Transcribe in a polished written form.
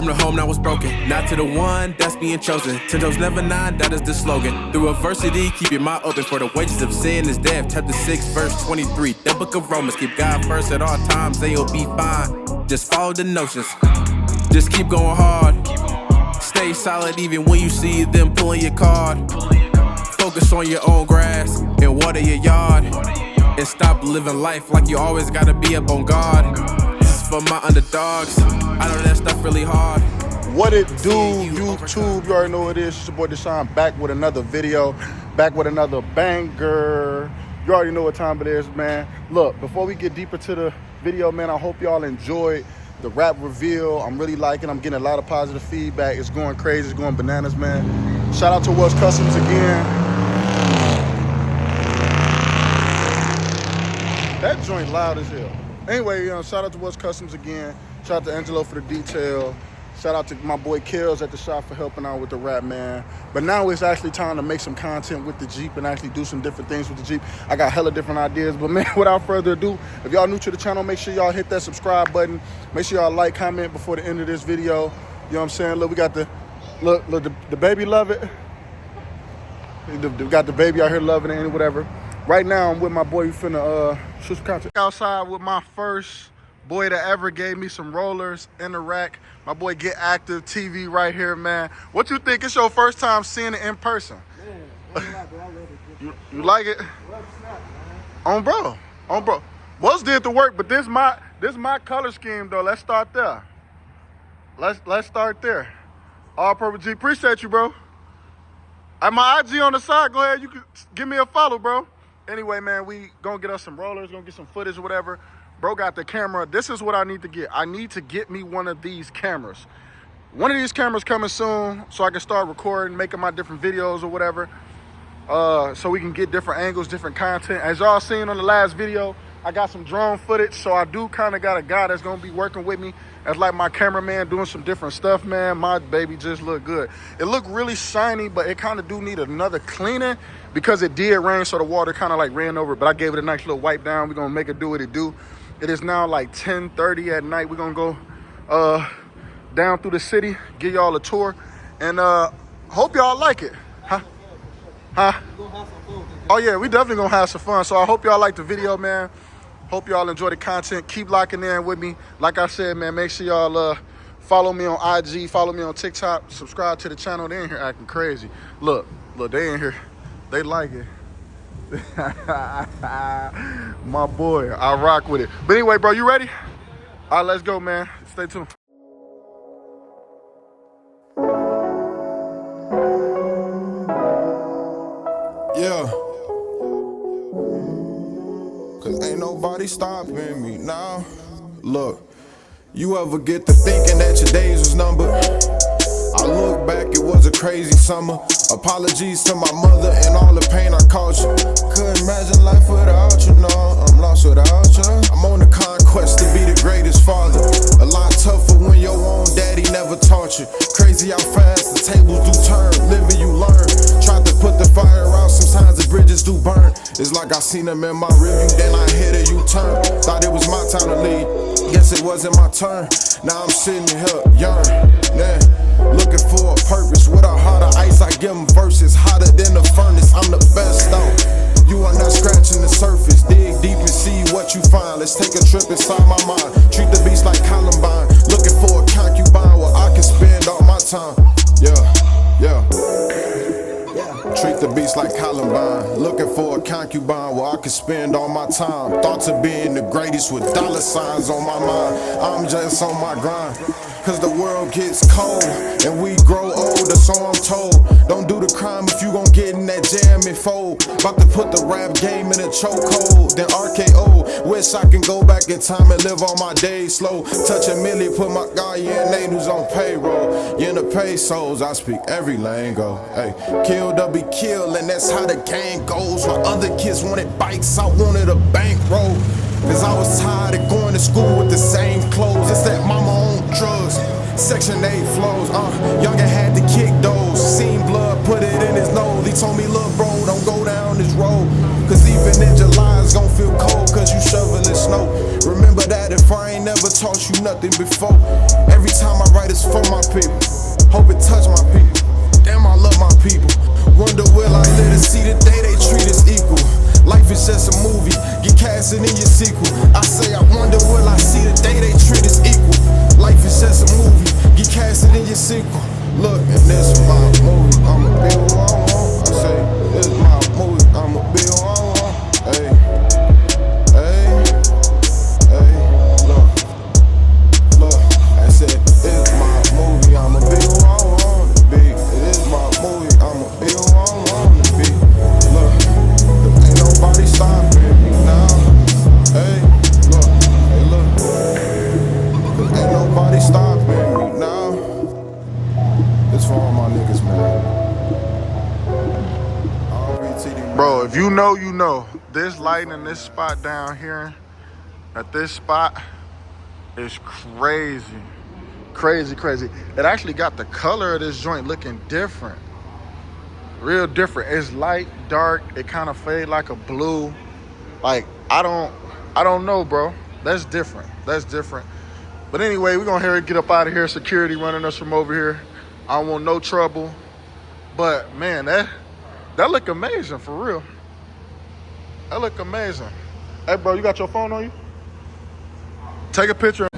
from the home that was broken, not to the one that's being chosen. 10 toes never nine, that is the slogan. Through adversity, keep your mind open, for the wages of sin is death. Chapter 6, verse 23. The book of Romans, keep God first at all times, they will be fine. Just follow the notions, just keep going hard. Stay solid even when you see them pulling your card. Focus on your own grass and water your yard. And stop living life like you always gotta be up on guard. This is for my underdogs, I know that stuff really hard. What it do, YouTube? You already know what it is. It's your boy Deshaun, back with another video, back with another banger. You already know what time it is, man. Look, before we get deeper to the video, man, I hope y'all enjoyed the rap reveal. I'm really liking it. I'm getting a lot of positive feedback. It's going crazy. It's going bananas, man. Shout out to Wells Customs again. That joint loud as hell. Anyway, shout out to Wells Customs again. Shout out to Angelo for the detail. Shout out to my boy Kills at the shop for helping out with the rap, man. But now it's actually time to make some content with the Jeep and actually do some different things with the Jeep. I got hella different ideas, but man, without further ado, if y'all new to the channel, make sure y'all hit that subscribe button. Make sure y'all like, comment before the end of this video. You know what I'm saying? Look, we got the baby love it. We got the baby out here loving it and whatever. Right now, I'm with my boy. We finna shoot some content. Outside with my first boy that ever gave me some rollers in the rack. My boy Get Active TV right here, man. What you think? It's your first time seeing it in person. Man, I love it. You like it? On bro. Wells did the work, but this my color scheme though. Let's start there. Let's start there. All purple G. Appreciate you, bro. I my IG on the side. Go ahead. You can give me a follow, bro. Anyway, man, we gonna get us some rollers, gonna get some footage or whatever. Bro got the camera. This is what I need to get. I need to get me one of these cameras. One of these cameras coming soon so I can start recording, making my different videos or whatever. So we can get different angles, different content. As y'all seen on the last video, I got some drone footage. So I do kind of got a guy that's going to be working with me as like my cameraman, doing some different stuff, man. My baby just look good. It looked really shiny, but it kind of do need another cleaning because it did rain. So the water kind of like ran over, but I gave it a nice little wipe down. We're going to make it do what it do. It is now like 10:30 at night. We're gonna go down through the city, give y'all a tour, and hope y'all like it. Huh? Oh yeah, we definitely gonna have some fun. So I hope y'all like the video, man. Hope y'all enjoy the content. Keep locking in with me. Like I said, man, make sure y'all follow me on IG, follow me on TikTok, subscribe to the channel. They in here acting crazy. Look, they in here. They like it. My boy, I rock with it. But anyway, bro, you ready? All right, let's go, man. Stay tuned. Yeah. Cause ain't nobody stopping me now. Look, you ever get to thinking that your days was numbered? I look back, it was a crazy summer. Apologies to my mother and all the pain I caused you. Couldn't imagine life without you, no, I'm lost without you. I'm on the conquest to be the greatest father. A lot tougher when your own daddy never taught you. Crazy how fast the tables do turn, living you learn. Tried to put the fire out, sometimes the bridges do burn. It's like I seen them in my review, then I hit a U-turn. Thought it was my time to lead, guess it wasn't my turn. Now I'm sitting here, young, yeah. Looking for a purpose with a heart of ice. I give them verses hotter than the furnace. I'm the best though. You are not scratching the surface. Dig deep and see what you find. Let's take a trip inside my mind. Treat the beast like Columbine. Looking for a concubine where I can spend all my time. Yeah. Treat the beast like Columbine. Looking for a concubine where I can spend all my time. Thoughts of being the greatest with dollar signs on my mind. I'm just on my grind. Cause the world gets cold and we grow older, so I'm told. Don't do the crime if you gon' get in that jam and fold. About to put the rap game in a chokehold, then RKO. Wish I can go back in time and live on my days slow. Touch a milli, put my guardian name who's on payroll. You in the pesos, I speak every lingo. Hey, killed or be killed, and that's how the game goes. While other kids wanted bikes, I wanted a bankroll. Cause I was tired of going to school with the same clothes. It's that mama on drugs, Section 8 flows. Youngin had to kick those. Seen blood, put it in his nose. He told me, look bro, don't go down this road. Cause even in July it's gon' feel cold cause you shoveling snow. Remember that if I ain't never taught you nothing before. Every time I write it's for my people. Hope it touch my people. Damn, I love my people. Wonder will I live to see the day they treat us equal. Life is just a movie, get casted in your sequel. I say I wonder will I see the day they treat us equal. Life is just a movie, get casted in your sequel. Look, and this is my movie, I'ma be who I want. I say, this is my movie, I'ma be who I want. Hey, hey, hey, look, I said, this is my movie, I'ma be who I want to be. It is my movie, I'ma be who I want to be. Look, ain't nobody stopping me now. Hey, look, ain't nobody stopping me now. It's for all my niggas, man. Bro, if you know, you know. This lighting in this spot down here, at this spot, is crazy. Crazy. It actually got the color of this joint looking different. Real different. It's light, dark, it kind of fade like a blue. Like, I don't know, bro. That's different. But anyway, we're gonna get up out of here. Security running us from over here. I don't want no trouble. But man, that look amazing for real. That look amazing. Hey bro, you got your phone on you? Take a picture.